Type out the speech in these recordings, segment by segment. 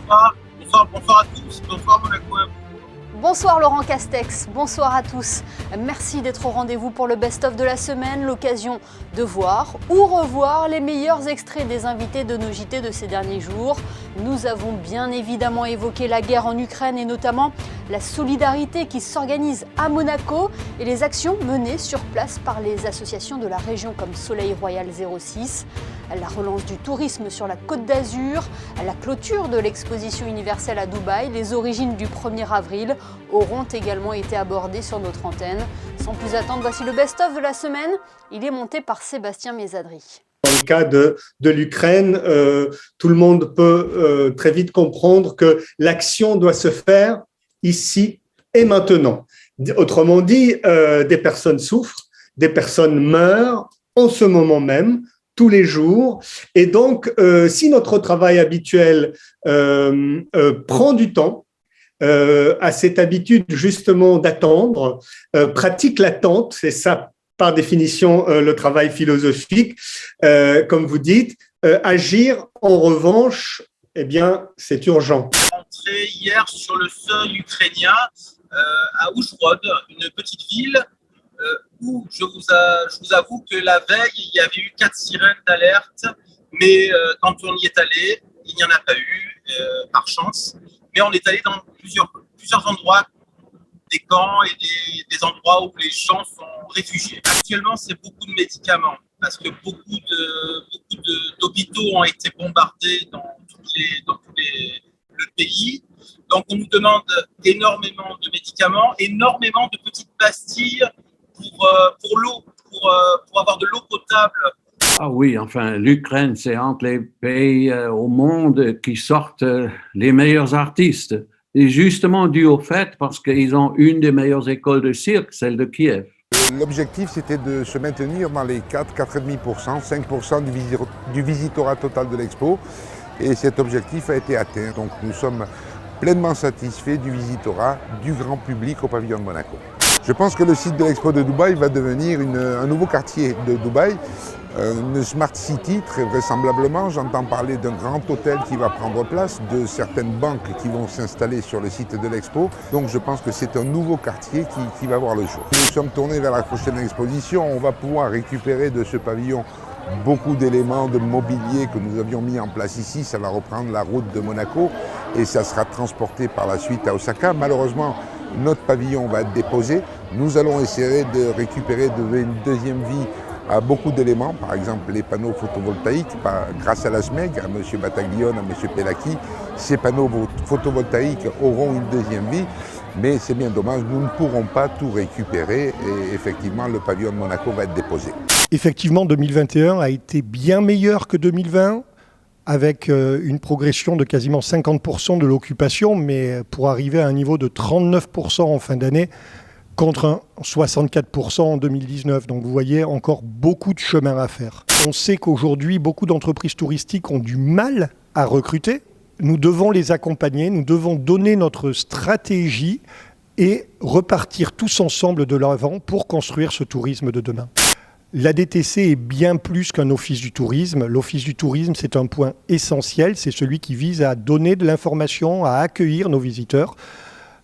Bonsoir à tous, bonsoir Monaco. Bonsoir Laurent Castex, bonsoir à tous. Merci d'être au rendez-vous pour le best-of de la semaine, l'occasion de voir ou revoir les meilleurs extraits des invités de nos JT de ces derniers jours. Nous avons bien évidemment évoqué la guerre en Ukraine et notamment la solidarité qui s'organise à Monaco et les actions menées sur place par les associations de la région comme Soleil Royal 06, la relance du tourisme sur la Côte d'Azur, la clôture de l'exposition universelle à Dubaï, les origines du 1er avril auront également été abordées sur notre antenne. Sans plus attendre, voici le best-of de la semaine. Il est monté par Sébastien Mésadry. Dans le cas de l'Ukraine, tout le monde peut très vite comprendre que l'action doit se faire ici et maintenant. Autrement dit, des personnes souffrent, des personnes meurent en ce moment même, tous les jours. Et donc, si notre travail habituel prend du temps, à cette habitude justement d'attendre, pratique l'attente, c'est ça par définition le travail philosophique, comme vous dites, agir en revanche, eh bien c'est urgent. Entré hier sur le sol ukrainien à Uzhrod, une petite ville où je vous avoue que la veille il y avait eu 4 sirènes d'alerte, mais quand on y est allé, il n'y en a pas eu par chance. Mais on est allé dans plusieurs endroits, des camps et des endroits où les gens sont réfugiés. Actuellement, c'est beaucoup de médicaments parce que beaucoup d'hôpitaux ont été bombardés dans tout le pays. Donc, on nous demande énormément de médicaments, énormément de petites pastilles pour l'eau, pour avoir de l'eau potable. Ah oui, enfin, l'Ukraine, c'est entre les pays au monde qui sortent les meilleurs artistes. Et justement dû au fait parce qu'ils ont une des meilleures écoles de cirque, celle de Kiev. L'objectif, c'était de se maintenir dans les 4,5%, 5% du visitorat total de l'expo. Et cet objectif a été atteint. Donc nous sommes pleinement satisfaits du visitorat du grand public au pavillon de Monaco. Je pense que le site de l'expo de Dubaï va devenir un nouveau quartier de Dubaï, une smart city très vraisemblablement. J'entends parler d'un grand hôtel qui va prendre place, de certaines banques qui vont s'installer sur le site de l'expo. Donc je pense que c'est un nouveau quartier qui va voir le jour. Nous sommes tournés vers la prochaine exposition. On va pouvoir récupérer de ce pavillon beaucoup d'éléments de mobilier que nous avions mis en place ici. Ça va reprendre la route de Monaco et ça sera transporté par la suite à Osaka. Malheureusement, notre pavillon va être déposé. Nous allons essayer de récupérer une deuxième vie à beaucoup d'éléments, par exemple les panneaux photovoltaïques, grâce à la SMEG, à M. Bataglione, à M. Pellacchi. Ces panneaux photovoltaïques auront une deuxième vie, mais c'est bien dommage, nous ne pourrons pas tout récupérer et effectivement le pavillon de Monaco va être déposé. Effectivement, 2021 a été bien meilleur que 2020, avec une progression de quasiment 50% de l'occupation, mais pour arriver à un niveau de 39% en fin d'année, contre un 64% en 2019. Donc vous voyez encore beaucoup de chemin à faire. On sait qu'aujourd'hui, beaucoup d'entreprises touristiques ont du mal à recruter. Nous devons les accompagner, nous devons donner notre stratégie et repartir tous ensemble de l'avant pour construire ce tourisme de demain. L'ADTC est bien plus qu'un office du tourisme. L'office du tourisme, c'est un point essentiel. C'est celui qui vise à donner de l'information, à accueillir nos visiteurs.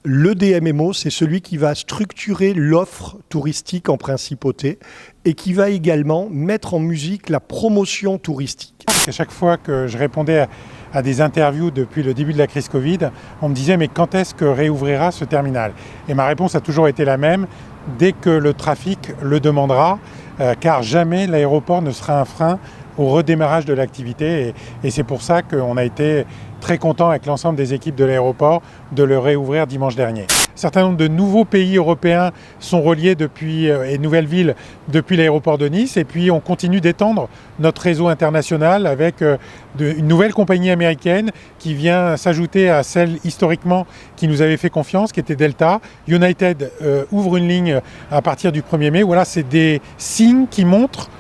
Le DMMO, c'est celui qui va structurer l'offre touristique en principauté et qui va également mettre en musique la promotion touristique. À chaque fois que je répondais à des interviews depuis le début de la crise Covid, on me disait « mais quand est-ce que réouvrira ce terminal ?» Et ma réponse a toujours été la même, dès que le trafic le demandera, car jamais l'aéroport ne sera un frein au redémarrage de l'activité. Et c'est pour ça qu'on a été très content avec l'ensemble des équipes de l'aéroport de le réouvrir dimanche dernier. Un certain nombre de nouveaux pays européens sont reliés et nouvelles villes depuis l'aéroport de Nice. Et puis on continue d'étendre notre réseau international avec une nouvelle compagnie américaine qui vient s'ajouter à celle historiquement qui nous avait fait confiance, qui était Delta. United ouvre une ligne à partir du 1er mai. Voilà, c'est des signes qui montrent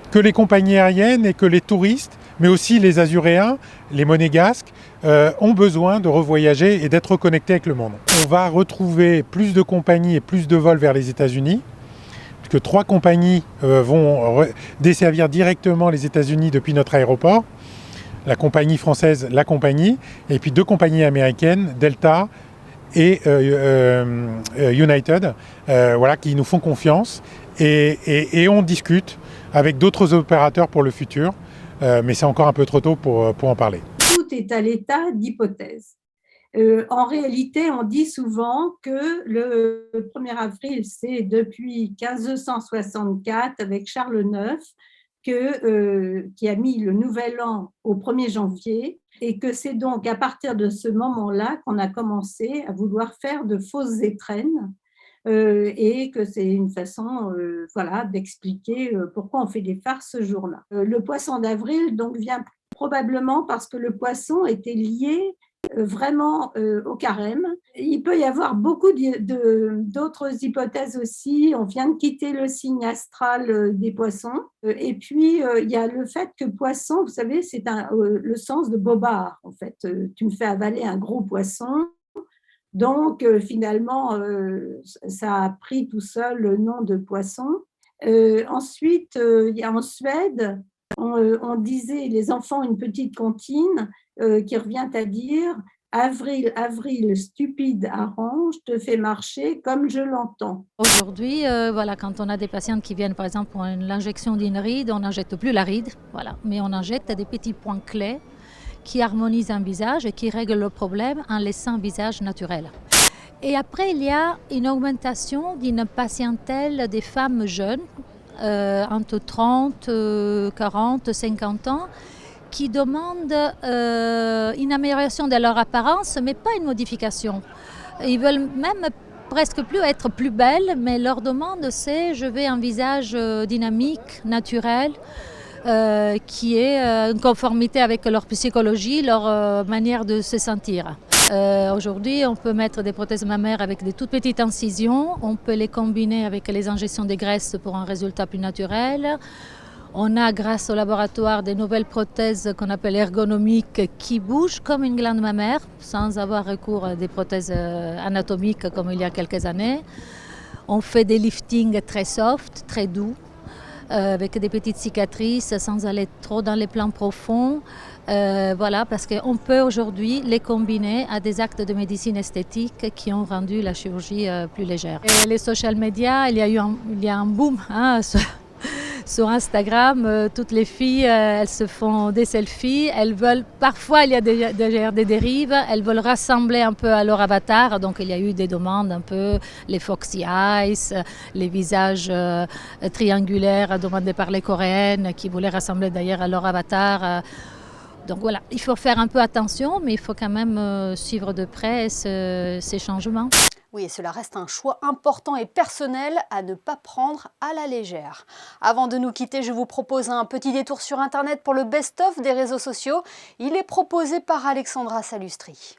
que les compagnies aériennes et que les touristes, mais aussi les Azuréens, les Monégasques, ont besoin de revoyager et d'être connectés avec le monde. On va retrouver plus de compagnies et plus de vols vers les États-Unis, puisque 3 compagnies vont desservir directement les États-Unis depuis notre aéroport. la compagnie française La Compagnie, et puis 2 compagnies américaines, Delta et United, qui nous font confiance et on discute avec d'autres opérateurs pour le futur, mais c'est encore un peu trop tôt pour en parler. Tout est à l'état d'hypothèse. En réalité, on dit souvent que le 1er avril, c'est depuis 1564 avec Charles IX qui a mis le nouvel an au 1er janvier et que c'est donc à partir de ce moment-là qu'on a commencé à vouloir faire de fausses étrennes et que c'est une façon d'expliquer pourquoi on fait des farces ce jour-là. Le poisson d'avril donc vient probablement parce que le poisson était lié vraiment au carême. Il peut y avoir beaucoup d'autres hypothèses aussi. On vient de quitter le signe astral des poissons. Et puis, il y a le fait que poisson, vous savez, c'est le sens de bobard, en fait. Tu me fais avaler un gros poisson. Donc, finalement, ça a pris tout seul le nom de poisson. Ensuite, il y a en Suède, on disait les enfants une petite comptine qui revient à dire avril, avril, stupide arrange, te fait marcher comme je l'entends. Aujourd'hui, quand on a des patientes qui viennent par exemple pour l'injection d'une ride, on n'injecte plus la ride, mais on injecte des petits points clés qui harmonisent un visage et qui règlent le problème en laissant un visage naturel. Et après, il y a une augmentation d'une patientèle des femmes jeunes, entre 30, 40, 50 ans, qui demandent une amélioration de leur apparence, mais pas une modification. Ils veulent même presque plus être plus belles, mais leur demande c'est je veux un visage dynamique, naturel, qui est en conformité avec leur psychologie, leur manière de se sentir. Aujourd'hui, on peut mettre des prothèses mammaires avec des toutes petites incisions, on peut les combiner avec les injections de graisse pour un résultat plus naturel. On a, grâce au laboratoire, des nouvelles prothèses qu'on appelle ergonomiques qui bougent comme une glande mammaire, sans avoir recours à des prothèses anatomiques comme il y a quelques années. On fait des liftings très soft, très doux, avec des petites cicatrices, sans aller trop dans les plans profonds. Parce qu'on peut aujourd'hui les combiner à des actes de médecine esthétique qui ont rendu la chirurgie plus légère. Et les social media, il y a un boom sur Instagram. Toutes les filles, elles se font des selfies. Elles veulent, parfois il y a d'ailleurs des dérives, elles veulent rassembler un peu à leur avatar. Donc il y a eu des demandes un peu, les foxy eyes, les visages triangulaires demandés par les Coréennes qui voulaient rassembler d'ailleurs à leur avatar. Donc voilà, il faut faire un peu attention, mais il faut quand même suivre de près ces changements. Oui, et cela reste un choix important et personnel à ne pas prendre à la légère. Avant de nous quitter, je vous propose un petit détour sur Internet pour le best-of des réseaux sociaux. Il est proposé par Alexandra Salustri.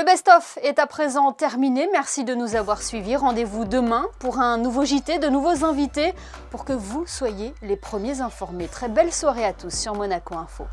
Best-of est à présent terminé. Merci de nous avoir suivis. Rendez-vous demain pour un nouveau JT, de nouveaux invités, pour que vous soyez les premiers informés. Très belle soirée à tous sur Monaco Info.